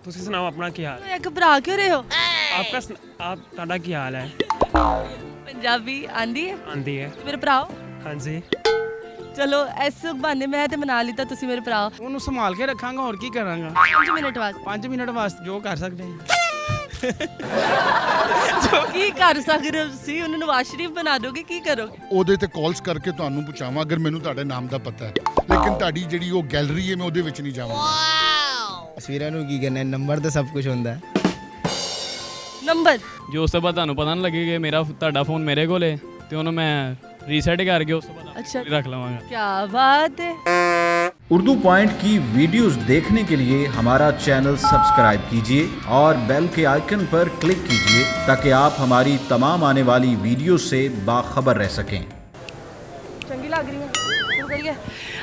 ਤੁਸੀਂ ਸੁਣਾਓ ਆਪਣਾ ਕੀ ਹਾਲ? ਇਹ ਘਬਰਾ ਕਿਉਂ ਰਹੇ ਹੋ? ਤੁਹਾਡਾ ਕੀ ਹਾਲ ਹੈ? ਪੰਜਾਬੀ ਆਂਦੀ ਹੈ? ਆਂਦੀ ਹੈ। ਮੇਰੇ ਭਰਾ ਹੋ? ਹਾਂਜੀ। ਚਲੋ ਇਸ ਬਹਾਨੇ ਮੈਂ ਤੇ ਮਨਾ ਲਿੱਤਾ, ਤੁਸੀਂ ਮੇਰੇ ਭਰਾ ਹੋ। ਉਹਨੂੰ ਸੰਭਾਲ ਕੇ ਰੱਖਾਂਗਾ, ਹੋਰ ਕੀ ਕਰਾਂਗਾ। 5 ਮਿੰਟ ਵਾਸਤੇ 5 ਮਿੰਟ ਵਾਸਤੇ ਜੋ ਕਰ ਸਕਦੇ ਹਾਂ। ਕੀ ਕਰ ਸਕਦੇ ਹੋ ਤੁਸੀਂ? ਉਹਨਾਂ ਨੂੰ ਵਾਸ਼ਰੀਮ ਬਣਾ ਦੋਗੇ? ਕੀ ਕਰੋਗੇ? ਉਹਦੇ ਤੇ ਕਾਲਸ ਕਰਕੇ ਤੁਹਾਨੂੰ ਪੁੱਛਾਵਾਂ ਅਗਰ ਮੈਨੂੰ ਤੁਹਾਡੇ ਨਾਮ ਦਾ ਪਤਾ ਹੈ, ਲੇਕਿਨ ਤੁਹਾਡੀ ਜਿਹੜੀ ਉਹ ਗੈਲਰੀ ਹੈ ਮੈਂ ਉਹਦੇ ਵਿੱਚ ਨਹੀਂ ਜਾਵਾਂਗਾ। ਤਸਵੀਰਾਂ ਨੂੰ ਕੀ ਕਰਨਾ, ਨੰਬਰ ਤੇ ਸਭ ਕੁਝ ਹੁੰਦਾ ਹੈ। ਨੰਬਰ ਜੋ ਉਸ ਤੋਂ ਬਾਅਦ ਤੁਹਾਨੂੰ ਪਤਾ ਨਾ ਲੱਗੇਗਾ ਮੇਰਾ ਤੁਹਾਡਾ ਫੋਨ ਮੇਰੇ ਕੋਲ ਹੈ ਤੇ ਉਹਨੂੰ ਮੈਂ ਰੀਸੈਟ ਕਰਕੇ ਉਸ ਤੋਂ ਬਾਅਦ अच्छा रख लवांगा। क्या बात है। उर्दू पॉइंट की वीडियोस देखने के लिए हमारा चैनल सब्सक्राइब कीजिए और बेल के आइकन पर क्लिक कीजिए ताकि आप हमारी तमाम आने वाली वीडियो से बाखबर रह सकें। चंगी लग रही है, शुरू करिए।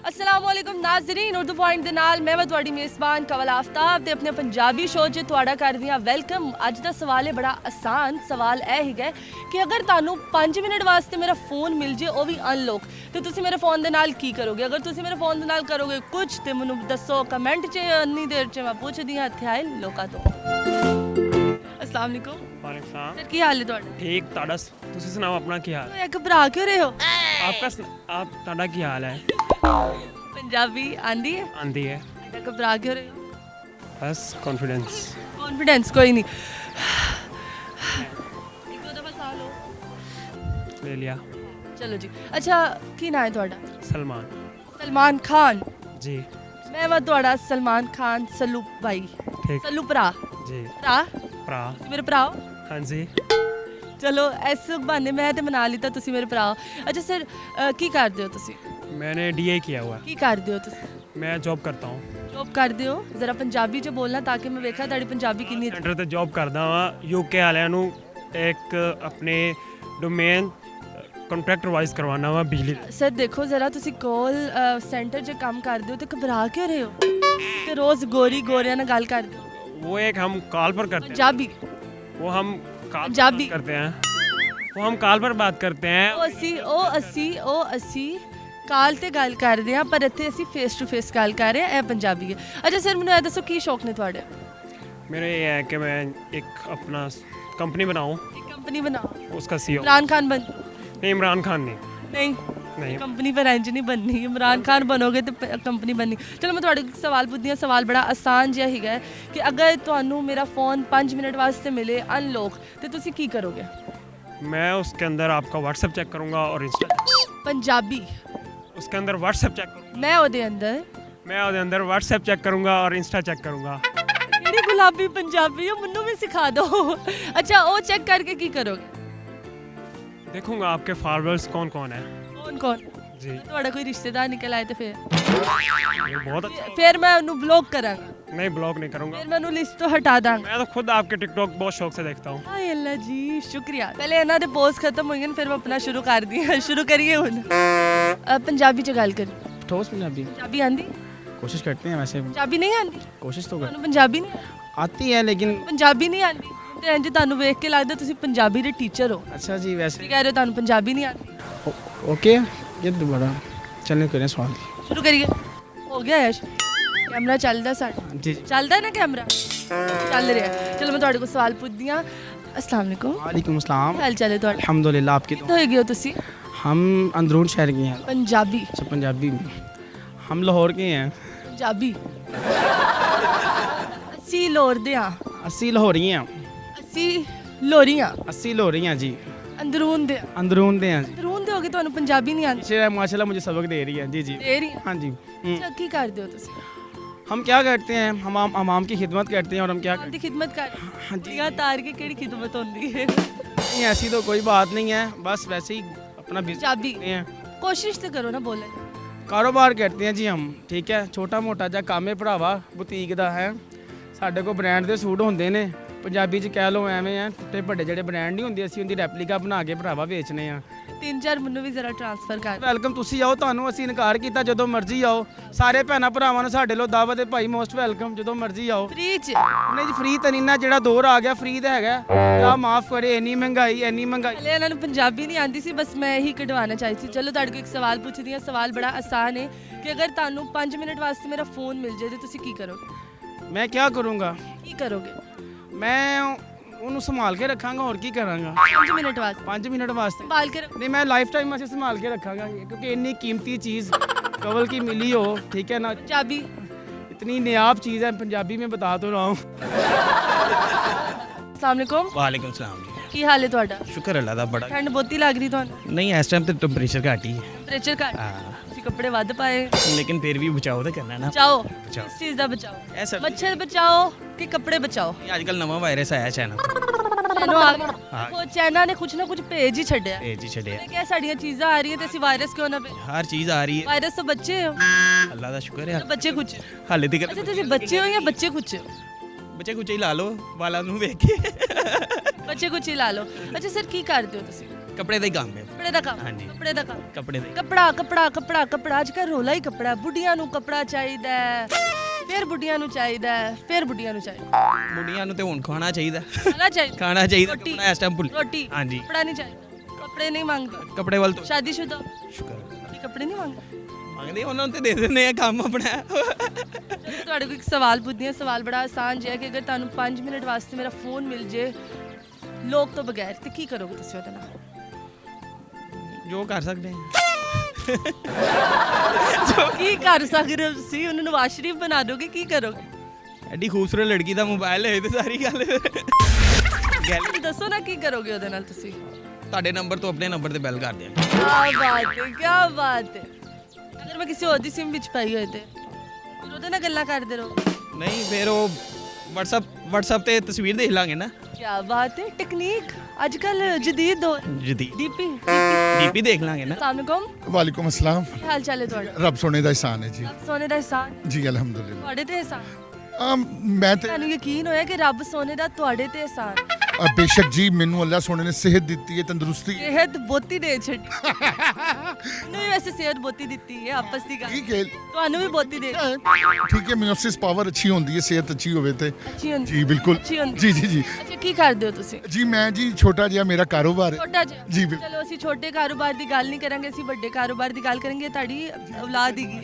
अस्सलाम वालेकुम नाज़रीन, उर्दू पॉइंट दे नाल मैं ਤੁਹਾਡੀ ਮੇਜ਼ਬਾਨ ਕਵਲ ਆਫਤਾਬ ਤੇ ਆਪਣੇ ਪੰਜਾਬੀ ਸ਼ੋਅ 'ਚ ਤੁਹਾਡਾ ਕਰਦੀ ਹਾਂ ਵੈਲਕਮ। ਅੱਜ ਦਾ ਸਵਾਲ ਹੈ ਬੜਾ ਆਸਾਨ ਸਵਾਲ ਇਹ ਹੈਗਾ ਕਿ ਅਗਰ ਤੁਹਾਨੂੰ 5 ਮਿੰਟ ਵਾਸਤੇ ਮੇਰਾ ਫੋਨ ਮਿਲ ਜੇ, ਉਹ ਵੀ ਅਨਲੌਕ, ਤੇ ਤੁਸੀਂ ਮੇਰੇ ਫੋਨ ਦੇ ਨਾਲ ਕੀ ਕਰੋਗੇ? ਅਗਰ ਤੁਸੀਂ ਮੇਰੇ ਫੋਨ ਦੇ ਨਾਲ ਕਰੋਗੇ ਕੁਝ ਤੇ ਮੈਨੂੰ ਦੱਸੋ ਕਮੈਂਟ 'ਚ। ਇੰਨੀ ਦੇਰ 'ਚ ਮੈਂ ਪੁੱਛਦੀ ਹਾਂ ਇੱਥੇ ਆਏ ਲੋਕਾਂ ਤੋਂ। अस्सलाम वालेकुम ਵਾਲੇਕੁਮ ਸਲਾਮ। ਸਰ, ਕੀ ਹਾਲ ਹੈ ਤੁਹਾਡਾ? ਠੀਕ। ਤੁਸੀਂ ਸੁਣਾਓ ਆਪਣਾ ਕੀ ਹਾਲ? ਇਹ ਘਬਰਾ ਕਿਉਂ ਰਹੇ ਹੋ? ਤੁਹਾਡਾ ਕੀ ਹਾਲ ਹੈ? ਪੰਜਾਬੀ ਆਂਦੀ ਹੈ? ਆਂਦੀ ਹੈ। ਇਹ ਘਬਰਾ ਕਿਉਂ ਰਹੇ ਹੋ? ਬਸ ਕੌਨਫੀਡੈਂਸ। कॉन्फिडेंस कोई नहीं। एक दो दफा साह लो। ਲੈ ਲਿਆ। चलो जी। अच्छा की ना है ਤੁਹਾਡਾ? ਸਲਮਾਨ सलमान खान। ਜੀ। मैं वा ਤੁਹਾਡਾ सलमान खान सल्लू भाई। ਠੀਕ सल्लू ਭਰਾ। ਜੀ। ਭਰਾ? ਭਰਾ। ਤੁਸੀਂ ਮੇਰੇ ਭਰਾ ਹੋ? ਹਾਂਜੀ। ਚਲੋ ਇਸ ਬਹਾਨੇ ਮੈਂ ਤੇ ਮਨਾ ਲਿੱਤਾ, ਤੁਸੀਂ ਮੇਰੇ ਭਰਾ ਹੋ। ਅੱਛਾ ਸਰ, ਕੀ ਕਰਦੇ ਹੋ ਤੁਸੀਂ? मैंने DA किया हुआ है। ਕੀ ਕਰਦੇ ਹੋ ਤੁਸੀਂ? मैं जॉब करता हूँ। ਜੋਬ ਕਰਦੇ ਹੋ? ਜ਼ਰਾ ਪੰਜਾਬੀ 'ਚ ਬੋਲਣਾ ਤਾਂ ਕਿ ਮੈਂ ਵੇਖਾਂ ਤੁਹਾਡੀ ਪੰਜਾਬੀ ਕਿੰਨੀ। ਸੈਂਟਰ ਤੇ ਜੌਬ ਕਰਦਾ ਵਾਂ। UK ਵਾਲਿਆਂ ਨੂੰ ਇੱਕ ਆਪਣੇ ਡੋਮੇਨ ਕੰਟਰੈਕਟ ਵਾਈਜ਼ ਕਰਵਾਉਣਾ ਵਾ ਬਿਜਲੀ ਦਾ। ਸਰ ਦੇਖੋ ਜ਼ਰਾ, ਤੁਸੀਂ ਕਾਲ ਸੈਂਟਰ 'ਚ ਕੰਮ ਕਰਦੇ ਹੋ ਤੇ ਘਬਰਾ ਕਿਉਂ ਰਹੇ ਹੋ? ਤੇ ਰੋਜ਼ ਗੋਰਿਆਂ ਨਾਲ ਗੱਲ ਕਰਦੇ ਹੋ। वो एक हम कॉल पर करते हैं। ਪੰਜਾਬੀ वो हम कॉल पंजाबी। पर करते हैं। वो हम कॉल पर बात करते हैं। ਉਹ ਅਸੀਂ ਕਾਲ ਤੇ ਗੱਲ ਕਰਦੇ ਹਾਂ, ਪਰ ਇੱਥੇ ਅਸੀਂ ਫੇਸ ਟੂ ਫੇਸ ਗੱਲ ਕਰ ਰਹੇ ਹਾਂ। ਇਹ ਪੰਜਾਬੀ ਹੈ। ਅੱਛਾ ਸਰ, ਮੈਨੂੰ ਇਹ ਦੱਸੋ ਕੀ ਸ਼ੌਕ ਨੇ ਤੁਹਾਡੇ? मेरा ये है कि मैं एक अपना कंपनी बनाऊं, ਇੱਕ ਕੰਪਨੀ ਬਣਾਓ। उसका CEO। ਇਮਰਾਨ ਖਾਨ ਬਣ। नहीं, इमरान खान नहीं। ਨਹੀਂ, नहीं। ਕੰਪਨੀ ਪਰ ਇੰਜ ਨਹੀਂ ਬਣਨੀ। ਇਮਰਾਨ ਖਾਨ ਬਣੋਗੇ ਤੇ ਕੰਪਨੀ ਬਣਨੀ। ਚਲੋ ਮੈਂ ਤੁਹਾਡੇ ਕੋਲ ਸਵਾਲ ਪੁੱਛਦੀ ਹਾਂ। ਸਵਾਲ ਬੜਾ ਆਸਾਨ ਜਿਹਾ ਹੈਗਾ ਕਿ ਅਗਰ ਤੁਹਾਨੂੰ ਮੇਰਾ ਫੋਨ 5 ਮਿੰਟ ਵਾਸਤੇ ਮਿਲੇ ਅਨਲੌਕ, ਤੇ ਤੁਸੀਂ ਕੀ ਕਰੋਗੇ? मैं उसके अंदर आपका WhatsApp चेक करूंगा और इंस्टा। ਪੰਜਾਬੀ। उसके अंदर WhatsApp चेक करूंगा। ਮੈਂ ਉਹਦੇ ਅੰਦਰ मैं ਉਹਦੇ अंदर WhatsApp चेक करूंगा और इंस्टा चेक करूंगा। ਕਿਹੜੀ ਗੁਲਾਬੀ ਪੰਜਾਬੀ ਹੋ, ਮੈਨੂੰ ਵੀ ਸਿਖਾ ਦਿਓ। ਅੱਛਾ, ਉਹ ਚੈੱਕ ਕਰਕੇ ਕੀ ਕਰੋਗੇ? देखूंगा आपके फॉलोअर्स कौन कौन है। ਕੌਣ ਕੌਣ? जी। ਤੁਹਾਡਾ ਕੋਈ ਰਿਸ਼ਤੇਦਾਰ ਨਿਕਲ ਆਏ ਤੇ ਫਿਰ ये बहुत अच्छा। ਫਿਰ ਮੈਂ ਉਹਨੂੰ ਬਲੌਕ ਕਰਾਂਗਾ। नहीं, ब्लॉक नहीं करूंगा। ਫਿਰ ਮੈਂ ਉਹਨੂੰ ਲਿਸਟ ਤੋਂ ਹਟਾ ਦਾਂਗਾ। मैं तो खुद आपके टिकटॉक बहुत शौक से देखता हूँ। ਹਾਏ ਅੱਲਾ ਜੀ, ਸ਼ੁਕਰੀਆ। ਪਹਿਲੇ ਇਹਨਾਂ ਦੇ ਪੋਸਟ ਖਤਮ ਹੋਏ ਨੇ, ਫਿਰ ਮੈਂ ਆਪਣਾ ਸ਼ੁਰੂ ਕਰਦੀ ਹਾਂ। ਸ਼ੁਰੂ ਕਰੀਏ ਹੁਣ। ਪੰਜਾਬੀ ਚ ਗੱਲ ਕਰੀ। ठोस पंजाबी ਪੰਜਾਬੀ ਆਂਦੀ? कोशिश करते हैं, वैसे ਪੰਜਾਬੀ ਨਹੀਂ ਆਂਦੀ? कोशिश तो ਤੁਹਾਨੂੰ ਪੰਜਾਬੀ ਨਹੀਂ आती है लेकिन। ਪੰਜਾਬੀ ਨਹੀਂ ਆਂਦੀ ਤੇ ਇੰਜ ਤੁਹਾਨੂੰ ਵੇਖ ਕੇ ਲੱਗਦਾ ਤੁਸੀਂ ਪੰਜਾਬੀ ਦੇ ਟੀਚਰ ਹੋ। अच्छा जी, ਕੀ वैसे ਕਹਿ ਰਹੇ ਹੋ ਤੁਹਾਨੂੰ ਪੰਜਾਬੀ ਨਹੀਂ ਆਂਦੀ? ओके। ये दोबारा चलने करें सवाल। ਸ਼ੁਰੂ ਕਰੀਏ। ਹੋ ਗਿਆ ਯਸ਼, ਕੈਮਰਾ ਚੱਲਦਾ ਸਾਡਾ? जी। ਚੱਲਦਾ ਨਾ ਕੈਮਰਾ? ਚੱਲ ਰਿਹਾ। ਚਲੋ ਮੈਂ ਤੁਹਾਡੇ ਕੋਲ ਸਵਾਲ ਪੁੱਛਦੀ ਹਾਂ। अस्सलाम वालेकुम। वालेकुम अस्सलाम। ਕੀ ਹਾਲ ਚਾਲ ਹੈ ਤੁਹਾਡਾ? अल्हम्दुलिल्लाह, आपकी ਕਿੱਥੋਂ ਹੈਗੇ ਹੋ ਤੁਸੀਂ? हम अंदरून शहर के हैं। ਪੰਜਾਬੀ। अच्छा, पंजाबी में हम लाहौर के हैं। ਪੰਜਾਬੀ। ਅਸੀਂ ਲੋਰਦੇ ਹਾਂ। 80 लाहौरी हैं। ਅਸੀਂ ਲੋਰੀਆਂ। 80 लाहौरी हैं जी। ਅੰਦਰੂਨ ਦੇ। अंदरून दे हैं जी। ਅੰਦਰੂਨ ਦੇ ਹੋਗੇ, ਤੁਹਾਨੂੰ ਪੰਜਾਬੀ ਨਹੀਂ ਆਉਂਦੀ? माशाल्लाह मुझे सबक दे रही है। जी जी। ਦੇ ਰਹੀ ਹਾਂ। हाँ जी। ਅੱਛਾ, ਕੀ ਕਰਦੇ ਹੋ ਤੁਸੀਂ? हम क्या करते हैं, हम आवाम की खिदमत करते हैं। और हम क्या ਆਪ ਦੀ ਖਿਦਮਤ ਕਰ। हाँ जी। ਕੁੜੀਆਂ ਤਾਰ ਕੇ ਕਿਹੜੀ ਖਿਦਮਤ ਹੁੰਦੀ ਹੈ? नहीं, ऐसी तो कोई बात नहीं है, बस वैसे ही अपना बिजनेस ਪੰਜਾਬੀ। करते हैं। ਕੋਸ਼ਿਸ਼ ਤੇ ਕਰੋ ਨਾ ਬੋਲਣ। ਕਾਰੋਬਾਰ करते हैं जी हम। ठीक है, ਛੋਟਾ ਮੋਟਾ ਜਿਹਾ ਕੰਮ ਹੈ ਭਰਾਵਾ, ਬੁਟੀਕ ਦਾ ਹੈ। ਸਾਡੇ ਕੋਲ ਬ੍ਰਾਂਡ ਦੇ ਸੂਟ ਹੁੰਦੇ ਨੇ। ਪੰਜਾਬੀ ਚ ਕਹਿ ਲਓ ਐਵੇਂ ਆ, ਟੁੱਟੇ ਵੱਡੇ ਜਿਹੜੇ ਬ੍ਰਾਂਡ ਨਹੀਂ ਹੁੰਦੇ, ਅਸੀਂ ਉਹਦੀ ਰੈਪਲੀਕਾ ਬਣਾ ਕੇ ਭਰਾਵਾ ਵੇਚਨੇ ਆ। 3-4 ਮੈਨੂੰ ਵੀ ਜ਼ਰਾ ਟ੍ਰਾਂਸਫਰ ਕਰ। ਵੈਲਕਮ, ਤੁਸੀਂ ਆਓ, ਤੁਹਾਨੂੰ ਅਸੀਂ ਇਨਕਾਰ ਕੀਤਾ, ਜਦੋਂ ਮਰਜ਼ੀ ਆਓ। ਸਾਰੇ ਭੈਣਾਂ ਭਰਾਵਾਂ ਨੂੰ ਸਾਡੇ ਲੋ ਦਾਵਤ ਹੈ ਭਾਈ, ਮੋਸਟ ਵੈਲਕਮ, ਜਦੋਂ ਮਰਜ਼ੀ ਆਓ। ਫ੍ਰੀ ਚ? ਨਹੀਂ ਜੀ, ਫ੍ਰੀ ਤਾਂ ਨਹੀਂ ਨਾ, ਜਿਹੜਾ ਦੌਰ ਆ ਗਿਆ ਫ੍ਰੀ ਦਾ ਹੈਗਾ। ਆ ਮਾਫ ਕਰੇ, ਇੰਨੀ ਮਹਿੰਗਾਈ। ਹਲੇ ਇਹਨਾਂ ਨੂੰ ਪੰਜਾਬੀ ਨਹੀਂ ਆਉਂਦੀ ਸੀ, ਬਸ ਮੈਂ ਇਹੀ ਕਢਵਾਉਣਾ ਚਾਹੀ ਸੀ। ਚਲੋ ਤੁਹਾਡੇ ਕੋਲ ਇੱਕ ਸਵਾਲ ਪੁੱਛਦੀ ਹਾਂ। ਸਵਾਲ ਬੜਾ ਆਸਾਨ ਹੈ ਕਿ ਅਗਰ ਤੁਹਾਨੂੰ 5 ਮਿੰਟ ਵਾਸਤੇ ਮੇਰਾ ਫੋਨ ਮਿਲ ਜਾਏ ਤੇ ਤੁਸੀਂ ਕੀ ਕਰੋਗੇ? ਮੈਂ ਕੀ ਕਰੂੰਗਾ? ਕੀ ਕਰੋਗੇ? ਮੈਂ ਉਹਨੂੰ ਸੰਭਾਲ ਕੇ ਰੱਖਾਂਗਾ, ਹੋਰ ਕੀ ਕਰਾਂਗਾ। 5 ਮਿੰਟ ਵਾਸਤੇ 5 ਮਿੰਟ ਵਾਸਤੇ ਸੰਭਾਲ ਕੇ ਰੱਖੋ। नहीं, मैं लाइफ टाइम ऐसे संभाल के रखागा क्योंकि इतनी कीमती चीज़ कवल की मिली हो, ठीक है ना। ਪੰਜਾਬੀ इतनी नायाब चीज़ है, पंजाबी में बता तो रहा हूँ। अस्सलाम वालेकुम। वालेकुम सलाम जी। ਕੀ ਹਾਲ ਹੈ ਤੁਹਾਡਾ? ਸ਼ੁਕਰ ਅੱਲਾ ਦਾ ਬੜਾ। ਠੰਡ ਬਹੁਤੀ ਲੱਗ ਰਹੀ ਤੁਹਾਨੂੰ? ਨਹੀਂ ਇਸ ਟਾਈਮ ਤੇ ਟੈਂਪਰੇਚਰ ਘੱਟ ਹੀ ਹੈ ਟੈਂਪਰੇਚਰ ਘੱਟ, ਹਾਂ, ਤੁਸੀਂ ਕੱਪੜੇ ਵੱਧ ਪਾਏ। ਲੇਕਿਨ ਫਿਰ ਵੀ ਬਚਾਓ ਤਾਂ ਕਰਨਾ ਨਾ। ਬਚਾਓ ਬਚਾਓ। ਕਿਸ ਚੀਜ਼ ਦਾ ਬਚਾਓ? ਇਹ ਸਭ ਮੱਛਰ ਬਚਾਓ ਕਿ ਕੱਪੜੇ ਬਚਾਓ? ਅੱਜ ਕੱਲ ਨਵਾਂ ਵਾਇਰਸ ਆਇਆ ਚਾਈਨਾ ਤੋਂ, ਚੈਨੋ ਆ ਗਿਆ। ਹਾਂ। ਉਹ ਚਾਈਨਾ ਨੇ ਕੁਛ ਨਾ ਕੁਛ ਭੇਜ ਹੀ ਛੱਡਿਆ। ਇਹ ਜੀ ਛੱਡਿਆ। ਮੈਂ ਕਿਹਾ ਸਾਡੀਆਂ ਚੀਜ਼ਾਂ ਆ ਰਹੀਆਂ ਤੇ ਅਸੀਂ ਵਾਇਰਸ ਕਿਉਂ ਨਾ ਭੇਜ? ਹਰ ਚੀਜ਼ ਆ ਰਹੀ ਹੈ, ਵਾਇਰਸ ਤੋਂ ਬੱਚੇ ਹੋ, ਅੱਲਾ ਦਾ ਸ਼ੁਕਰ ਹੈ। ਬੱਚੇ ਕੁਛ। ਹਾਲੇ ਤੱਕ ਅੱਛਾ ਤੁਸੀਂ ਬੱਚੇ ਹੋ ਜਾਂ ਬੱਚੇ ਕੁਛ ਹੋ? ਬੱਚੇ ਕੁਝ ਹੀ ਲਾ ਲਓ ਵਾਲਾਂ ਨੂੰ ਵੇਖ ਕੇ। ਬੱਚੇ ਕੁਛ ਹੀ ਲਾ ਲਓ। ਅੱਛਾ ਸਰ ਕੀ ਕਰਦੇ ਹੋ ਤੁਸੀਂ? ਕੱਪੜੇ ਦਾ ਹੀ ਕੰਮ ਹੈ। ਕੱਪੜੇ ਦਾ ਕੰਮ? ਹਾਂਜੀ। ਕੱਪੜੇ ਦਾ ਕੰਮ। ਕੱਪੜੇ ਦਾ ਕੱਪੜਾ ਕੱਪੜਾ ਕੱਪੜਾ ਕੱਪੜਾ ਅੱਜ ਕੱਲ੍ਹ ਰੋਲਾ ਹੀ ਕੱਪੜਾ। ਬੁੱਢੀਆਂ ਨੂੰ ਕੱਪੜਾ ਚਾਹੀਦਾ ਹੈ, ਫਿਰ ਬੁੱਢੀਆਂ ਨੂੰ ਚਾਹੀਦਾ ਹੈ, ਫਿਰ ਬੁੱਢੀਆਂ ਨੂੰ ਚਾਹੀਦਾ। ਮੁੰਡੀਆਂ ਨੂੰ ਤੇ ਹੁਣ ਖਾਣਾ ਚਾਹੀਦਾ। ਖਾਣਾ ਚਾਹੀਦਾ, ਖਾਣਾ ਚਾਹੀਦਾ, ਰੋਟੀ। ਕੱਪੜਾ ਇਸ ਟਾਈਮ ਭੁੱਲ। ਰੋਟੀ। ਹਾਂਜੀ। ਕੱਪੜਾ ਨਹੀਂ ਚਾਹੀਦਾ, ਕੱਪੜੇ ਨਹੀਂ ਮੰਗਦੇ। ਕੱਪੜੇ ਵੱਲ ਤੋਂ ਸ਼ਾਦੀशुदा ਸ਼ੁਕਰ ਕੱਪੜੇ ਨਹੀਂ ਮੰਗਦੇ। ਮੰਗਦੇ ਉਹਨਾਂ ਨੂੰ ਤੇ ਦੇ ਦਿੰਦੇ ਆ ਕੰਮ ਆਪਣਾ। ਤੁਹਾਡੇ ਕੋਲ ਇੱਕ ਸਵਾਲ ਪੁੱਛਦੀ ਹਾਂ। ਸਵਾਲ ਬੜਾ ਆਸਾਨ ਜਿਹਾ ਕਿ ਅਗਰ ਤੁਹਾਨੂੰ 5 ਮਿੰਟ ਵਾਸਤੇ ਮੇਰਾ ਫੋਨ ਮਿਲ ਜੇ ਲੋਕ ਤੋਂ ਬਗੈਰ ਤੇ ਕੀ ਕਰੋਗੇ ਤੁਸੀਂ ਉਹਦੇ ਨਾਲ? ਜੋ ਕਰ ਸਕਦੇ ਆ। ਕੀ ਕਰ ਸਕਦੇ ਹੋ ਤੁਸੀਂ? ਉਹਨੂੰ ਨਵਾਜ਼ ਸ਼ਰੀਫ ਬਣਾ ਦੋਗੇ? ਕੀ ਕਰੋਗੇ? ਐਡੀ ਖੂਬਸੂਰਤ ਲੜਕੀ ਦਾ ਮੋਬਾਈਲ ਹੈ ਤੇ ਸਾਰੀ ਗੱਲ ਗੱਲ ਦੱਸੋ ਨਾ ਕੀ ਕਰੋਗੇ ਉਹਦੇ ਨਾਲ ਤੁਸੀਂ? ਤੁਹਾਡੇ ਨੰਬਰ ਤੋਂ ਆਪਣੇ ਨੰਬਰ ਤੇ ਬੈਲ ਕਰ ਦਿਆਂਗੇ। ਕੀ ਬਾਤ ਹੈ, ਕੀ ਬਾਤ ਹੈ। ਅਗਰ ਮੈਂ ਕਿਸੇ ਹੋਰ ਦੀ ਸਿਮ ਵਿੱਚ ਪਾਈ ਹੋਏ ਤੇ ਫਿਰ ਉਹਦੇ ਨਾਲ ਗੱਲਾਂ ਕਰਦੇ ਰਹੋ? ਨਹੀਂ ਫਿਰ ਉਹ WhatsApp ਤੇ ਤਸਵੀਰ ਦੇਖ ਲਾਂਗੇ ਨਾ। ਕੀ ਬਾਤ ਹੈ। ਟੈਕਨੀਕ ਅੱਜ ਕੱਲ ਜਦੀਦ ਦੌਰ। ਜਦੀ ਡੀਪੀ। ਡੀਪੀ ਦੇਖ ਲਾਂਗੇ ਨਾ। अस्सलाम वालेकुम। ਵਾਲੇਕੁਮ ਅਸਲਾਮ। ਕੀ ਹਾਲ ਚਾਲ ਹੈ ਤੁਹਾਡਾ? ਰੱਬ ਸੋਨੇ ਦਾ ਇਹਸਾਨ ਹੈ ਜੀ। ਰੱਬ ਸੋਨੇ ਦਾ ਇਹਸਾਨ ਜੀ ਅਲਹਮਦੁਲਿਲਾ। ਤੁਹਾਡੇ ਤੇ ਇਹਸਾਨ? ਮੈਂ ਤੇ ਤੁਹਾਨੂੰ ਯਕੀਨ ਹੋਇਆ ਕਿ ਰੱਬ ਸੋਨੇ ਦਾ ਤੁਹਾਡੇ ਤੇ ਇਹਸਾਨ? ਬੇਸ਼ੱਕ ਜੀ, ਮੈਨੂੰ ਅੱਲਾਹ ਸੋਨੇ ਨੇ ਸਿਹਤ ਦਿੱਤੀ ਹੈ, ਤੰਦਰੁਸਤੀ ਹੈ। ਸਿਹਤ ਬੋਤੀ ਦੇ ਛੱਡੀ। ਨਹੀਂ ਵੈਸੇ ਸਿਹਤ ਬੋਤੀ ਦਿੱਤੀ ਹੈ, ਆਪਸ ਦੀ ਗੱਲ। ਠੀਕ ਹੈ, ਤੁਹਾਨੂੰ ਵੀ ਬੋਤੀ ਦੇ ਠੀਕ ਹੈ। ਮਿਓਸਿਸ ਪਾਵਰ ਅੱਛੀ ਹੁੰਦੀ ਹੈ, ਸਿਹਤ ਅੱਛੀ ਹੋਵੇ ਤੇ। ਅੱਛੀ ਹੁੰਦੀ। ਜੀ ਬਿਲਕੁਲ। ਅੱਛੀ ਹੁੰਦੀ। ਜੀ ਜੀ ਜੀ ਅੱਛਾ ਕੀ ਕਰਦੇ ਹੋ ਤੁਸੀਂ? ਜੀ ਮੈਂ ਜੀ ਛੋਟਾ ਜਿਹਾ ਮੇਰਾ ਕਾਰੋਬਾਰ ਹੈ। ਛੋਟਾ ਜਿਹਾ? ਜੀ ਬਿਲਕੁਲ। ਚਲੋ ਅਸੀਂ ਛੋਟੇ ਕਾਰੋਬਾਰ ਦੀ ਗੱਲ ਨਹੀਂ ਕਰਾਂਗੇ, ਅਸੀਂ ਵੱਡੇ ਕਾਰੋਬਾਰ ਦੀ ਗੱਲ ਕਰਾਂਗੇ। ਤੁਹਾਡੀ ਔਲਾਦ ਹੀ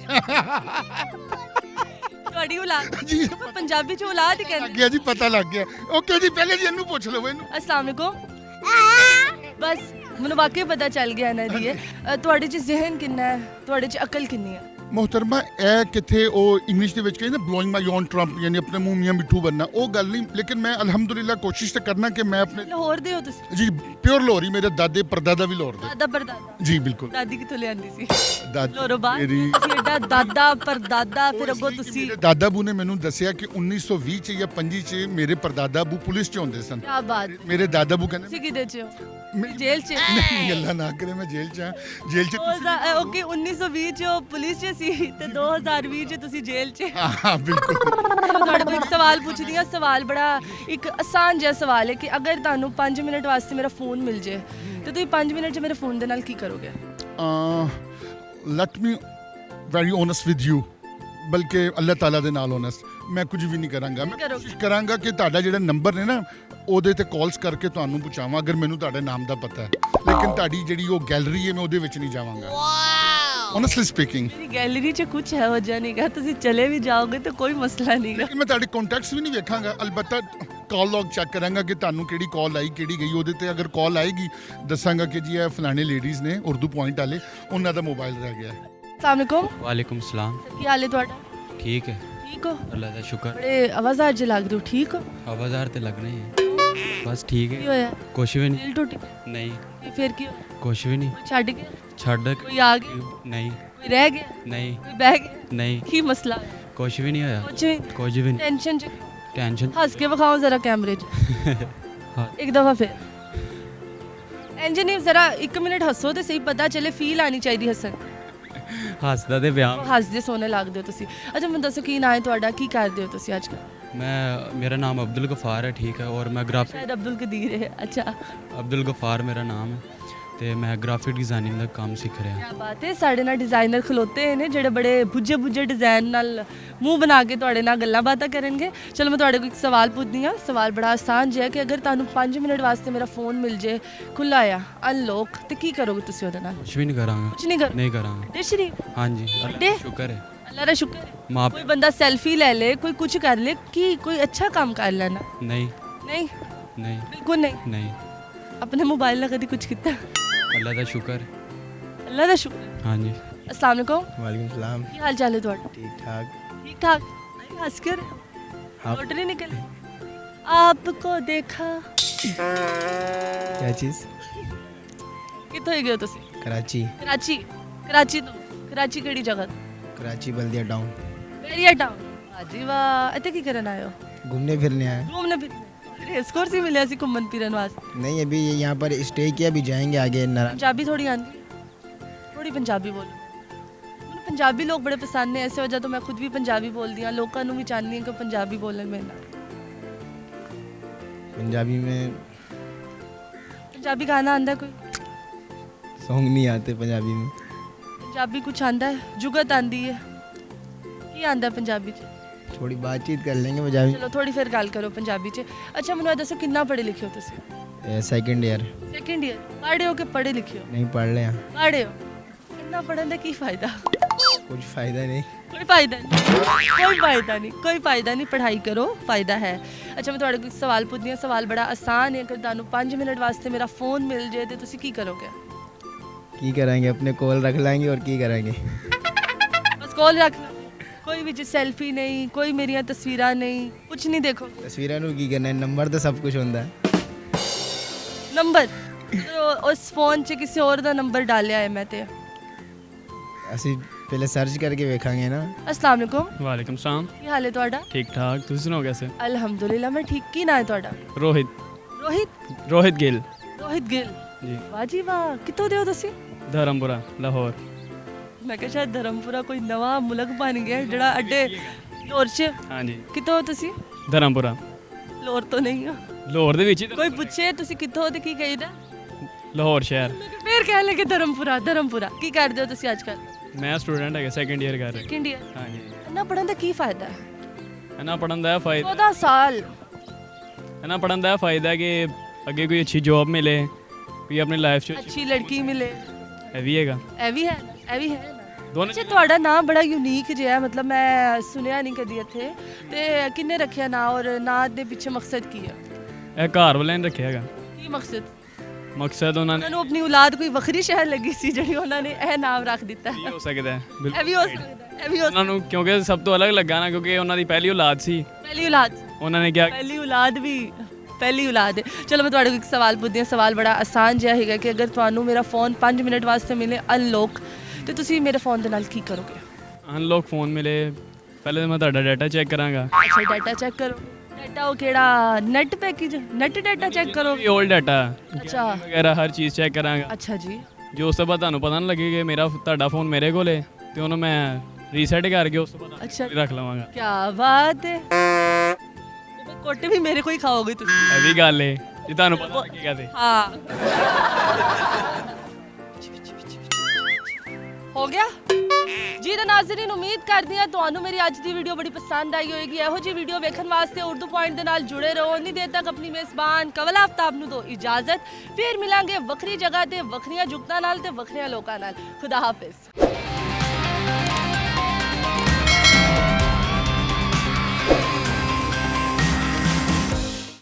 ਤੁਹਾਡੀ ਔਲਾਦ ਜੀ ਪੰਜਾਬੀ ਚ ਔਲਾਦ ਹੀ ਲੱਗ ਕਹਿੰਦੇ। ਗਿਆ ਜੀ, ਪਤਾ ਲੱਗ ਗਿਆ। ਓਕੇ ਜੀ, ਪਹਿਲੇ ਜੀ ਇਹਨੂੰ ਪੁੱਛ ਲਓ ਇਹਨੂੰ। अस्सलाम वालेकुम। बस ਮੈਨੂੰ ਵਾਕਈ ਪਤਾ ਚੱਲ ਗਿਆ ਨਾ ਜੀ। ਤੁਹਾਡੇ 'ਚ ਜ਼ਿਹਨ ਕਿੰਨਾ ਹੈ, ਤੁਹਾਡੇ 'ਚ ਅਕਲ ਕਿੰਨੀ ਹੈ? ਮੁਹਤਰਮਾ, ਇਹ ਕਿੱਥੇ ਉਹ ਇੰਗਲਿਸ਼ ਦੇ ਵਿੱਚ ਕਹਿੰਦੇ ਨਾ ਬਲੋਇੰਗ ਮਾਈ ਓਨ ਟਰੰਪ, ਯਾਨੀ ਆਪਣੇ ਮੂੰਹ ਮੀਆਂ ਮਿੱਠੂ ਬਣਨਾ, ਉਹ ਗੱਲ ਨਹੀਂ। ਲੇਕਿਨ ਮੈਂ ਅਲਹਮਦੁਲਿਲਾ ਕੋਸ਼ਿਸ਼ ਤਾਂ ਕਰਨਾ ਕਿ ਮੈਂ ਆਪਣੇ ਲਾਹੌਰ ਦੇ ਹੋ ਤੁਸੀਂ? ਜੀ ਪਿਓਰ ਲਾਹੌਰੀ। ਮੇਰੇ ਦਾਦੇ ਪਰਦਾਦਾ ਵੀ ਲਾਹੌਰ ਦੇ। ਦਾਦਾ ਪਰਦਾਦਾ? ਜੀ ਬਿਲਕੁਲ। ਦਾਦੀ ਕਿੱਥੋਂ ਲਿਆਂਦੀ ਸੀ? ਦਾਦੀ ਲੋਰੋ ਬਾਅਦ ਮੇਰੀ ਤੁਸੀਂ ਐਡਾ ਦਾਦਾ ਪਰਦਾਦਾ, ਫਿਰ ਅੱਗੋਂ ਤੁਸੀਂ। ਮੇਰੇ ਦਾਦਾ ਬੂ ਨੇ ਮੈਨੂੰ ਦੱਸਿਆ ਕਿ 1920 ਚ ਜਾਂ 25 ਚ ਮੇਰੇ ਪਰਦਾਦਾ ਬੂ ਪੁਲਿਸ ਚ ਹੁੰਦੇ ਸਨ। ਕੀ ਬਾਤ। ਮੇਰੇ ਦਾਦਾ ਬੂ ਕਹਿੰਦੇ ਤੁਸੀਂ ਕਿਹਦੇ 'ਚ ਹੋ? ਮੈਂ- ਜੇਲ੍ਹ 'ਚ? ਨਹੀਂ, ਅੱਲਾ ਨਾ ਕਰੇ ਮੈਂ ਜੇਲ੍ਹ ਚ ਹਾਂ। ਜੇਲ੍ਹ ਚ ਓਕੇ 1920 'ਚ ਉਹ ਪੁਲਿਸ 'ਚ ਸੀ ਤੇ 2020 'ਚ ਤੁਸੀਂ ਜੇਲ੍ਹ 'ਚ। ਹਾਂ ਬਿਲਕੁਲ। ਤੁਹਾਡੇ ਕੋਲ ਇੱਕ ਸਵਾਲ ਪੁੱਛਦੀ ਹਾਂ। ਸਵਾਲ ਬੜਾ ਇੱਕ ਆਸਾਨ ਜਿਹਾ ਸਵਾਲ ਹੈ ਕਿ ਅਗਰ ਤੁਹਾਨੂੰ 5 ਮਿੰਟ ਵਾਸਤੇ ਮੇਰਾ ਫੋਨ ਮਿਲ ਜੇ ਤੇ ਤੁਸੀਂ 5 ਮਿੰਟ 'ਚ ਮੇਰੇ ਫੋਨ ਦੇ ਨਾਲ ਕੀ ਕਰੋਗੇ? Let me very honest with you, ਬਲਕਿ ਅੱਲਾਹ ਤਾਲਾ ਦੇ ਨਾਲ ਓਨੈਸਟ, ਮੈਂ ਕੁਝ ਵੀ ਨਹੀਂ ਕਰਾਂਗਾ। ਮੈਂ ਕਰੋਗੇ? ਕੋਸ਼ਿਸ਼ ਕਰਾਂਗਾ ਕਿ ਤੁਹਾਡਾ ਜਿਹੜਾ ਨੰਬਰ ਨੇ ਨਾ ਉਹਦੇ ਤੇ ਕਾਲਸ ਕਰਕੇ ਤੁਹਾਨੂੰ ਪੁੱਛਾਵਾਂ, ਅਗਰ ਮੈਨੂੰ ਤੁਹਾਡੇ ਨਾਮ ਦਾ ਪਤਾ ਹੈ। ਲੇਕਿਨ ਤੁਹਾਡੀ ਜਿਹੜੀ ਉਹ ਗੈਲਰੀ ਹੈ ਮੈਂ ਉਹਦੇ ਵਿੱਚ ਨਹੀਂ ਜਾਵਾਂਗਾ। Honestly speaking. ਮੇਰੀ ਗੈਲਰੀ 'ਚ ਕੁਝ ਹੈ ਹੋ ਜਾਣੇਗਾ, ਤੁਸੀਂ ਚਲੇ ਵੀ ਜਾਓਗੇ ਤਾਂ ਕੋਈ ਮਸਲਾ ਨਹੀਂਗਾ। ਲੇਕਿਨ ਮੈਂ ਤੁਹਾਡੇ ਕੰਟੈਕਟਸ ਵੀ ਨਹੀਂ ਵੇਖਾਂਗਾ। ਅਲਬੱਤਾ ਕਾਲ ਲੌਗ ਚੈੱਕ ਕਰਾਂਗਾ ਕਿ ਤੁਹਾਨੂੰ ਕਿਹੜੀ ਕਾਲ ਆਈ, ਕਿਹੜੀ ਗਈ। ਉਹਦੇ ਤੇ ਅਗਰ ਕਾਲ ਆਏਗੀ ਦੱਸਾਂਗਾ ਕਿ ਜੀ ਇਹ ਫਲਾਣੇ ਲੇਡੀਜ਼ ਨੇ ਉਰਦੂ ਪੁਆਇੰਟ ਵਾਲੇ, ਉਹਨਾਂ ਦਾ ਮੋਬਾਈਲ ਰਹਿ ਗਿਆ ਹੈ। अस्सलाम वालेकुम। ਵਾਲੇਕੁਮ ਸਲਾਮ। ਕੀ ਹਾਲ ਹੈ ਤੁਹਾਡਾ? ਠੀਕ ਹੈ, ਠੀਕ ਹੋ? ਅੱਲਾ ਦਾ ਸ਼ੁਕਰ। ਬੜੇ ਆਵਾਜ਼ਾਰ ਜਿਹੇ ਲੱਗ ਰਹੇ ਹੋ, ਠੀਕ ਹੋ? ਆਵਾਜ਼ਾਰ ਤੇ ਲੱਗਣੇ ਹੈ, ਬਸ ਠੀਕ ਕੀ ਹੈ। ਹੋਇਆ? ਕੁਛ ਵੀ ਨਹੀਂ। ਦਿਲ ਟੁੱਟ ਗਿਆ? ਨਹੀਂ, ਕੀ ਫਿਰ ਕੀ ਹੋਇਆ? ਕੁਛ ਵੀ ਨਹੀਂ। ਕੋਈ ਛੱਡ ਗਿਆ? ਛੱਡ ਕੋਈ ਆ ਗਿਆ? ਨਹੀਂ, ਕੋਈ ਰਹਿ ਗਿਆ? ਨਹੀਂ, ਕੋਈ ਬਹਿ ਗਿਆ? ਨਹੀਂ, ਕੀ ਮਸਲਾ ਹੈ? ਕੁਛ ਵੀ ਨਹੀਂ ਹੋਇਆ, ਕੁਝ ਨਹੀਂ। ਕੁਝ ਵੀ ਨਹੀਂ। ਟੈਨਸ਼ਨ 'ਚ ਟੈਨਸ਼ਨ ਹੱਸ ਕੇ ਵਿਖਾਓ ਜ਼ਰਾ ਕੈਮਰੇ 'ਚ ਹਾਂ। ਇੱਕ ਦਫਾ ਫਿਰ। ਇੰਜ ਨਹੀਂ, ਜ਼ਰਾ 1 ਮਿੰਟ ਹੱਸੋ ਤੇ ਸਹੀ, ਪਤਾ ਚੱਲੇ, ਫੀਲ ਆਣੀ ਚਾਹੀਦੀ ਹੱਸਣ। ਹੱਸਦਾ ਤੇ ਵਿਆਹ। ਹੱਸਦੇ ਸੋਹਣੇ ਲੱਗਦੇ ਹੋ ਤੁਸੀਂ। ਅੱਛਾ ਮੈਨੂੰ ਦੱਸੋ ਕੀ ਨਾਂ ਹੈ ਤੁਹਾਡਾ, ਕੀ ਕਰਦੇ ਹੋ ਤੁਸੀਂ ਅੱਜ ਕੱਲ੍ਹ? मेरा नाम अब्दुल गफ़ार है, ठीक है, और मैं ग्राफिक ਸ਼ਾਇਦ ਅਬਦੁਲ ਕਦੀਰ ਹੈ। ਅੱਛਾ अब्दुल गफ़ार मेरा नाम है ਤੇ ਮੈਂ ਗ੍ਰਾਫਿਕ ਡਿਜ਼ਾਈਨਿੰਗ ਦਾ ਕੰਮ ਸਿੱਖ ਰਿਹਾ। ਕੀ ਬਾਤ ਹੈ। ਸਾਡੇ ਨਾਲ ਡਿਜ਼ਾਈਨਰ ਖਲੋਤੇ ਨੇ ਜਿਹੜੇ ਬੜੇ ਬੁੱਝੇ ਬੁੱਝੇ ਡਿਜ਼ਾਈਨ ਨਾਲ ਮੂੰਹ ਬਣਾ ਕੇ ਤੁਹਾਡੇ ਨਾਲ ਗੱਲਾਂ ਬਾਤਾਂ ਕਰਨਗੇ। ਚਲੋ ਮੈਂ ਤੁਹਾਡੇ ਕੋਲ ਇੱਕ ਸਵਾਲ ਪੁੱਛਦੀ ਹਾਂ। ਸਵਾਲ ਬੜਾ ਆਸਾਨ ਜਿਹਾ ਕਿ ਅਗਰ ਤੁਹਾਨੂੰ 5 ਮਿੰਟ ਵਾਸਤੇ ਮੇਰਾ ਫੋਨ ਮਿਲ ਜੇ ਖੁੱਲਾ ਆ ਅਨਲੌਕ, ਤੇ ਕੀ ਕਰੋਗੇ ਤੁਸੀਂ ਉਹਦੇ ਨਾਲ? ਕੁਝ ਵੀ ਨਹੀਂ ਕਰਾਂਗਾ। ਕੁਝ ਨਹੀਂ ਕਰ? ਨਹੀਂ ਕਰਾਂਗਾ। ਡਿਸ਼ਰੀ? ਹਾਂਜੀ, ਅੱਲਾ ਵੱਡੇ? ਦਾ ਸ਼ੁਕਰ ਹੈ। ਅੱਲਾ ਦਾ ਸ਼ੁਕਰ ਹੈ। ਮਾਂ ਕੋਈ ਬੰਦਾ ਸੈਲਫੀ ਲੈ ਲੇ, ਕੋਈ ਕੁਝ ਕਰ ਲੇ, ਕੀ ਕੋਈ ਅੱਛਾ ਕੰਮ ਕਰ ਲੈਣਾ? ਨਹੀਂ ਨਹੀਂ, ਨਹੀਂ ਬਿਲਕੁਲ ਨਹੀਂ। ਨਹੀਂ ਆਪਣੇ ਮੋਬਾਈਲ ਨਾਲ ਕਦੀ ਕੁਝ ਕੀਤਾ? ਅੱਲਾ ਦਾ ਸ਼ੁਕਰ ਅੱਲਾ ਦਾ ਸ਼ੁਕਰ ਹੈ। ਹਾਂਜੀ अस्सलाम वालेकुम, वालेकुम सलाम ਕੀ ਹਾਲ ਚਾਲ ਹੈ ਤੁਹਾਡਾ? ठीक ठाक ठीक ठाक? नहीं, हंस कर हाँ। फोटो नहीं निकले। आपको देखा क्या चीज़ कितों ही गए हो तुसी? कराची कराची। कराची तो कराची केड़ी जगह? कराची बल्दिया टाउन बेरिया टाउन। वाह जी वाह, इत्थे की करन आए हो? घूमने फिरने आए घूमने फिरने। रेस कोर्स ही मिले सी घूमन फिरन वास्ते। नहीं अभी यहाँ पर स्टे किया, अभी जाएंगे आगे नारा पंजाबी थोड़ी आंदी है? थोड़ी पंजाबी बोलो। ਮੈਨੂੰ ਪੰਜਾਬੀ ਲੋਕ ਬੜੇ ਪਸੰਦ ਨੇ, ਇਸੇ ਵਜ੍ਹਾ ਤੋਂ ਮੈਂ ਖੁਦ ਵੀ ਪੰਜਾਬੀ ਬੋਲਦੀ ਹਾਂ, ਲੋਕਾਂ ਨੂੰ ਵੀ ਚਾਹੁੰਦੀ ਹਾਂ ਕਿ ਪੰਜਾਬੀ ਬੋਲਣ ਮੇਰੇ ਨਾਲ। पंजाबी में ਪੰਜਾਬੀ ਗਾਣਾ ਆਂਦਾ ਕੋਈ? सॉन्ग नहीं आते पंजाबी में ਪੰਜਾਬੀ ਕੁਛ ਆਂਦਾ ਹੈ? ਜੁਗਤ ਆਂਦੀ ਹੈ? ਕੀ ਆਂਦਾ ਪੰਜਾਬੀ 'ਚ? थोड़ी बातचीत कर लेंगे पंजाबी ਚਲੋ ਥੋੜੀ ਫਿਰ ਗੱਲ ਕਰੋ ਪੰਜਾਬੀ 'ਚ। ਅੱਛਾ ਮੈਨੂੰ ਇਹ ਦੱਸੋ ਕਿੰਨਾ ਪੜ੍ਹੇ ਲਿਖੇ ਹੋ ਤੁਸੀਂ? सेकंड ईयर ਸੈਕੰਡ ਈਅਰ ਪੜ੍ਹੇ ਹੋ ਕਿ ਪੜ੍ਹੇ ਲਿਖੇ ਹੋ? नहीं पढ़ रहे हैं ਪੜ੍ਹੇ ਹੋ। ਇੰਨਾ ਪੜ੍ਹਨ ਦਾ ਕੀ ਫਾਇਦਾ? कुछ फ़ायदा नहीं ਕੋਈ ਫਾਇਦਾ ਨਹੀਂ, ਕੋਈ ਫਾਇਦਾ ਨਹੀਂ, ਕੋਈ ਫਾਇਦਾ ਨਹੀਂ। ਪੜ੍ਹਾਈ ਕਰੋ, ਫਾਇਦਾ ਹੈ। ਅੱਛਾ ਮੈਂ ਤੁਹਾਡੇ ਕੋਲ ਇੱਕ ਸਵਾਲ ਪੁੱਛਦੀ ਹਾਂ, ਸਵਾਲ ਬੜਾ ਆਸਾਨ ਹੈ। ਅਗਰ ਤੁਹਾਨੂੰ 5 ਮਿੰਟ ਵਾਸਤੇ ਮੇਰਾ ਫੋਨ ਮਿਲ ਜੇ ਤੇ ਤੁਸੀਂ ਕੀ ਕਰੋਗੇ? की करेंगे अपने कॉल रख लाएंगे और की करेंगे ਬਸ ਕੋਲ ਰੱਖ ਲਓ, ਕੋਈ ਵਿੱਚ ਸੈਲਫੀ ਨਹੀਂ, ਕੋਈ ਮੇਰੀਆਂ ਤਸਵੀਰਾਂ ਨਹੀਂ, ਕੁਝ ਨਹੀਂ ਦੇਖੋ। तस्वीर की करना है नंबर तो सब कुछ होता है ਨੰਬਰ ਉਸ ਫੋਨ 'ਚ ਕਿਸੇ ਹੋਰ ਦਾ ਨੰਬਰ ਡਾਲਿਆ ਹੈ ਮੈਂ ਤੇ। ਅਸੀਂ पहले सर्च करके देखेंगे ना अस्सलाम वालेकुम, ਵਾਲੇਕਮ ਸਲਾਮ ਕੀ ਹਾਲ ਹੈ ਤੁਹਾਡਾ? ਠੀਕ ਠਾਕ ਤੁਸੀਂ ਸੁਣਾਓ ਕੈਸੇ ਅਲਹਮਦੁਲਿਲਾ ਮੈਂ ਠੀਕ। ਕੀ ਨਾਂ ਹੈ ਤੁਹਾਡਾ? ਰੋਹਿਤ ਰੋਹਿਤ ਗਿੱਲ ਰੋਹਿਤ ਗਿੱਲ। ਜੀ ਵਾਹ ਜੀ ਵਾਹ, ਕਿੱਥੋਂ ਦੇ ਹੋ ਤੁਸੀਂ? ਧਰਮਪੁਰਾ ਲਾਹੌਰ ਮੈਂ ਕਿਹਾ ਸ਼ਾਇਦ ਧਰਮਪੁਰਾ ਕੋਈ ਨਵਾਂ ਮੁਲਕ ਬਣ ਗਿਆ ਜਿਹੜਾ ਅੱਡੇ ਲਾਹੌਰ 'ਚ। ਹਾਂਜੀ ਕਿੱਥੋਂ ਹੋ ਤੁਸੀਂ? ਧਰਮਪੁਰਾ ਲਾਹੌਰ ਤੋਂ ਨਹੀਂ ਹੋ। ਲਾਹੌਰ ਦੇ ਵਿੱਚ ਹੀ ਕੋਈ ਪੁੱਛੇ ਤੁਸੀਂ ਕਿੱਥੋਂ ਹੋ ਤੇ ਕੀ ਕਹੀਦਾ? ਲਾਹੌਰ ਸ਼ਹਿਰ ਫੇਰ ਕਹਿ ਲੈ ਕਿ ਧਰਮਪੁਰਾ। ਧਰਮਪੁਰਾ ਕੀ ਕਰਦੇ ਹੋ ਤੁਸੀਂ ਅੱਜ ਕੱਲ੍ਹ? ਮੈਂ ਸਟੂਡੈਂਟ ਹੈਗਾ ਸੈਕੰਡ ਈਅਰ ਕਰ ਰਿਹਾ ਸੈਕੰਡ ਈਅਰ। ਹਾਂਜੀ ਇੰਨਾ ਪੜ੍ਹਨ ਦਾ ਕੀ ਫਾਇਦਾ ਹੈ? ਇਹਨਾਂ ਪੜਨ ਦਾ ਇਹ ਫਾਇਦਾ 14 ਸਾਲ। ਇਹਨਾਂ ਪੜਨ ਦਾ ਇਹ ਫਾਇਦਾ ਕਿ ਅੱਗੇ ਕੋਈ ਅੱਛੀ ਜੌਬ ਮਿਲੇ, ਵੀ ਆਪਣੀ ਲਾਈਫ 'ਚ ਅੱਛੀ ਲੜਕੀ ਮਿਲੇ, ਇਹ ਵੀ ਹੈਗਾ ਇਹ ਵੀ ਹੈ, ਇਹ ਵੀ ਹੈ। ਦੋਨੋਂ ਅੱਛਾ ਤੁਹਾਡਾ ਨਾਮ ਬੜਾ ਯੂਨੀਕ ਜਿਹਾ ਹੈ, ਮਤਲਬ ਮੈਂ ਸੁਣਿਆ ਨਹੀਂ ਕਦੀ ਇੱਥੇ। ਤੇ ਕਿੰਨੇ ਰੱਖਿਆ ਨਾਂ, ਔਰ ਨਾਂ ਦੇ ਪਿੱਛੇ ਮਕਸਦ ਕੀ ਹੈ? ਇਹ ਘਰ ਵਾਲਿਆਂ ਨੇ ਰੱਖਿਆ ਹੈਗਾ ਕੀ ਮਕਸਦ? ਮਕਸਦ ਉਹਨਾਂ ਨੇ ਉਹਨਾਂ ਨੂੰ ਆਪਣੀ ਔਲਾਦ ਕੋਈ ਵੱਖਰੀ ਸ਼ਹਿਰ ਲੱਗੀ ਸੀ ਜਿਹੜੀ ਉਹਨਾਂ ਨੇ ਇਹ ਨਾਮ ਰੱਖ ਦਿੱਤਾ ਹੈ। ਇਹ ਹੋ ਸਕਦਾ ਹੈ ਇਹ ਬਿਲਕੁਲ ਵੀ ਹੋ ਸਕਦਾ ਹੈ, ਇਹ ਵੀ ਹੋ ਉਹਨਾਂ ਨੂੰ ਕਿਉਂਕਿ ਸਭ ਤੋਂ ਅਲੱਗ ਲੱਗਾ ਨਾ, ਕਿਉਂਕਿ ਉਹਨਾਂ ਦੀ ਪਹਿਲੀ ਔਲਾਦ ਸੀ। ਪਹਿਲੀ ਔਲਾਦ। ਉਹਨਾਂ ਨੇ ਕਿਹਾ ਪਹਿਲੀ ਔਲਾਦ ਵੀ ਪਹਿਲੀ ਔਲਾਦ ਹੈ। ਚਲੋ ਮੈਂ ਤੁਹਾਡੇ ਕੋਲ ਇੱਕ ਸਵਾਲ ਪੁੱਛਦੀ ਹਾਂ। ਸਵਾਲ ਬੜਾ ਆਸਾਨ ਜਿਹਾ ਹੈਗਾ ਕਿ ਅਗਰ ਤੁਹਾਨੂੰ ਮੇਰਾ ਫੋਨ 5 ਮਿੰਟ ਵਾਸਤੇ ਮਿਲੇ ਅਨਲੌਕ, ਤੇ ਤੁਸੀਂ ਮੇਰੇ ਫੋਨ ਦੇ ਨਾਲ ਕੀ ਕਰੋਗੇ? ਅਨਲੌਕ ਫੋਨ ਮਿਲੇ, ਪਹਿਲੇ ਤਾਂ ਮੈਂ ਤੁਹਾਡਾ ਡਾਟਾ ਚੈੱਕ ਕਰਾਂਗਾ। ਅੱਛਾ ਡਾਟਾ ਚੈੱਕ ਕਰੋ। ਡਾਟਾ ਉਹ ਕਿਹੜਾ net package, net data check ਕਰੋ? ਓਲਡ ਡਾਟਾ ਅੱਛਾ ਵਗੈਰਾ ਹਰ ਚੀਜ਼ ਚੈੱਕ ਕਰਾਂਗਾ। ਅੱਛਾ ਜੀ। ਜੋ ਉਸ ਤੋਂ ਬਾਅਦ ਤੁਹਾਨੂੰ ਪਤਾ ਨਾ ਲੱਗੇ ਕਿ ਮੇਰਾ ਤੁਹਾਡਾ ਫੋਨ ਮੇਰੇ ਕੋਲ ਹੈ, ਤੇ ਉਹਨੂੰ ਮੈਂ ਰੀਸੈਟ ਕਰਕੇ ਉਸ ਤੋਂ ਬਾਅਦ ਅੱਛਾ ਰੱਖ ਲਵਾਂਗਾ। ਕੀ ਬਾਤ ਹੈ। ਤੇ ਕੋਟੇ ਵੀ ਮੇਰੇ ਕੋਲ ਹੀ ਖਾਓਗੇ ਤੁਸੀਂ? ਇਹ ਵੀ ਗੱਲ ਹੈ ਜੇ ਤੁਹਾਨੂੰ ਪਤਾ ਲੱਗੇਗਾ ਤੇ। ਹਾਂ ਹੋ ਗਿਆ ਜੀ। ਤਾਂ ਨਾਜ਼ਰੀਨ ਉਮੀਦ ਕਰਦੀ ਹਾਂ ਤੁਹਾਨੂੰ ਮੇਰੀ ਅੱਜ ਦੀ ਵੀਡੀਓ ਬੜੀ ਪਸੰਦ ਆਈ ਹੋਏਗੀ। ਇਹੋ ਜਿਹੀ ਵੀਡੀਓ ਵੇਖਣ ਵਾਸਤੇ ਉਰਦੂ ਪੁਆਇੰਟ ਦੇ ਨਾਲ ਜੁੜੇ ਰਹੋ। ਉਨੀ ਦੇਰ ਤੱਕ ਆਪਣੀ ਮੇਜ਼ਬਾਨ ਕਵਲ ਆਫਤਾਬ ਨੂੰ ਦਿਓ ਇਜਾਜ਼ਤ। ਫਿਰ ਮਿਲਾਂਗੇ ਵੱਖਰੀ ਜਗ੍ਹਾ ਤੇ ਵੱਖਰੀਆਂ ਜੁਗਤਾਂ ਨਾਲ ਤੇ ਵੱਖਰੀਆਂ ਲੋਕਾਂ ਨਾਲ। ਖੁਦਾ ਹਾਫਿਜ਼।